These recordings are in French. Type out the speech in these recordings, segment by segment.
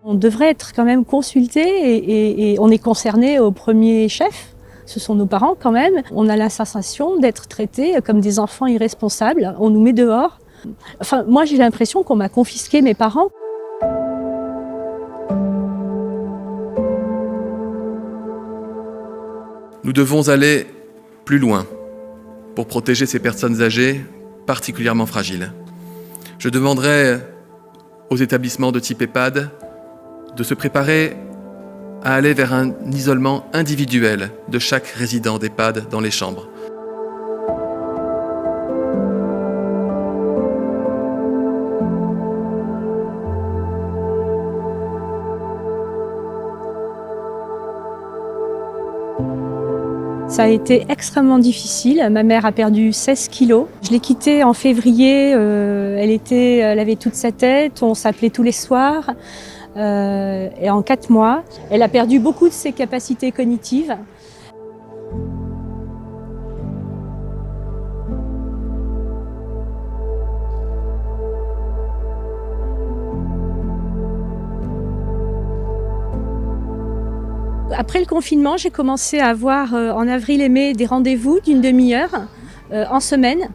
On devrait être quand même consulté et on est concerné au premier chef. Ce sont nos parents quand même. On a la sensation d'être traités comme des enfants irresponsables. On nous met dehors. Enfin, moi j'ai l'impression qu'on m'a confisqué mes parents. Nous devons aller plus loin pour protéger ces personnes âgées particulièrement fragiles. Je demanderai aux établissements de type EHPAD de se préparer à aller vers un isolement individuel de chaque résident d'EHPAD dans les chambres. Ça a été extrêmement difficile. Ma mère a perdu 16 kilos. Je l'ai quittée en février. Elle avait toute sa tête. On s'appelait tous les soirs. Et en 4 mois, elle a perdu beaucoup de ses capacités cognitives. Après le confinement, j'ai commencé à avoir en avril et mai des rendez-vous d'une demi-heure en semaine.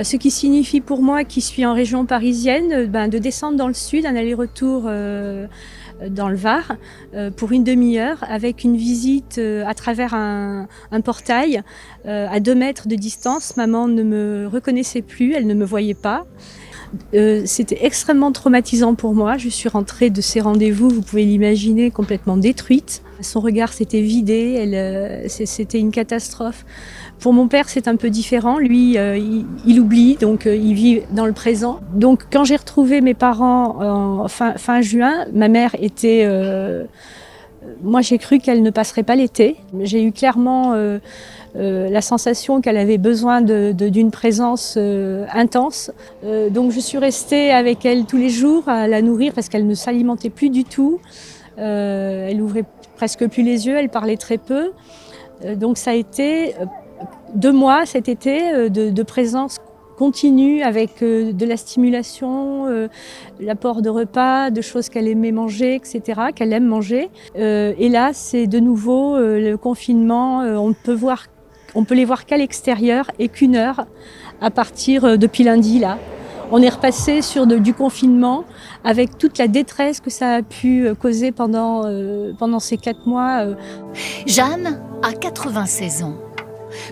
Ce qui signifie pour moi, qui suis en région parisienne, de descendre dans le sud, un aller-retour dans le Var pour une demi-heure avec une visite à travers un portail à 2 mètres de distance. Maman ne me reconnaissait plus, elle ne me voyait pas. C'était extrêmement traumatisant pour moi. Je suis rentrée de ces rendez-vous, vous pouvez l'imaginer, complètement détruite. Son regard s'était vidé, c'était une catastrophe. Pour mon père, c'est un peu différent. Lui, il oublie, donc il vit dans le présent. Donc quand j'ai retrouvé mes parents en fin juin, ma mère était... moi, j'ai cru qu'elle ne passerait pas l'été. J'ai eu clairement la sensation qu'elle avait besoin d'une présence intense. Donc je suis restée avec elle tous les jours à la nourrir parce qu'elle ne s'alimentait plus du tout. Elle ouvrait presque plus les yeux, elle parlait très peu. Donc ça a été 2 mois cet été de présence continue avec de la stimulation, l'apport de repas, de choses qu'elle aimait manger, etc., qu'elle aime manger. Et là, c'est de nouveau le confinement. On peut les voir qu'à l'extérieur et qu'1 heure à partir depuis lundi là. On est repassé sur du confinement avec toute la détresse que ça a pu causer pendant ces 4 mois. Jeanne a 96 ans.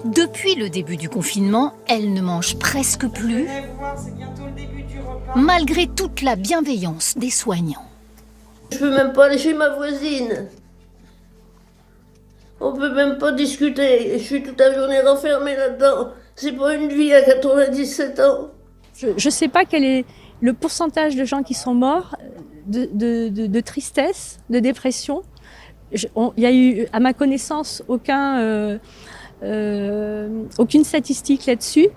Depuis le début du confinement, elle ne mange presque plus, malgré toute la bienveillance des soignants. Je peux même pas aller chez ma voisine. On peut même pas discuter. Je suis toute la journée renfermée là-dedans. C'est pas une vie à 97 ans. Je ne sais pas quel est le pourcentage de gens qui sont morts de tristesse, de dépression. Il y a eu, à ma connaissance, aucune statistique là-dessus,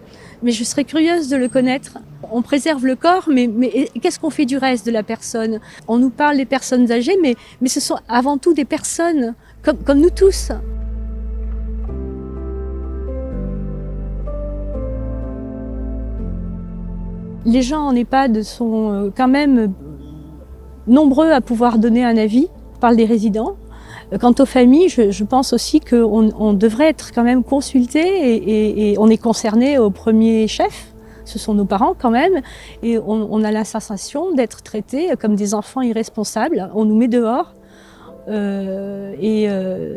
mais je serais curieuse de le connaître. On préserve le corps, mais qu'est-ce qu'on fait du reste de la personne? On nous parle des personnes âgées, mais ce sont avant tout des personnes comme nous tous. Les gens en EHPAD sont quand même nombreux à pouvoir donner un avis. On parle des résidents. Quant aux familles, je pense aussi qu'on devrait être quand même consulté et on est concerné au premier chef. Ce sont nos parents quand même. Et on a la sensation d'être traités comme des enfants irresponsables. On nous met dehors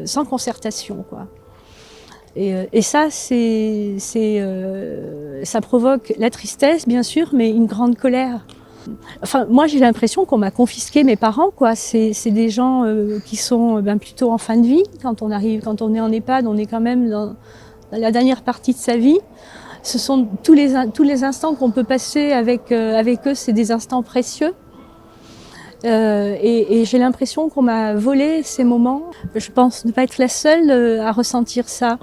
sans concertation, quoi. Et ça, ça provoque la tristesse, bien sûr, mais une grande colère. Enfin, moi, j'ai l'impression qu'on m'a confisqué mes parents, quoi. C'est des gens qui sont plutôt en fin de vie. Quand on est en EHPAD, on est quand même dans la dernière partie de sa vie. Ce sont tous les instants qu'on peut passer avec eux, c'est des instants précieux. Et j'ai l'impression qu'on m'a volé ces moments. Je pense ne pas être la seule à ressentir ça.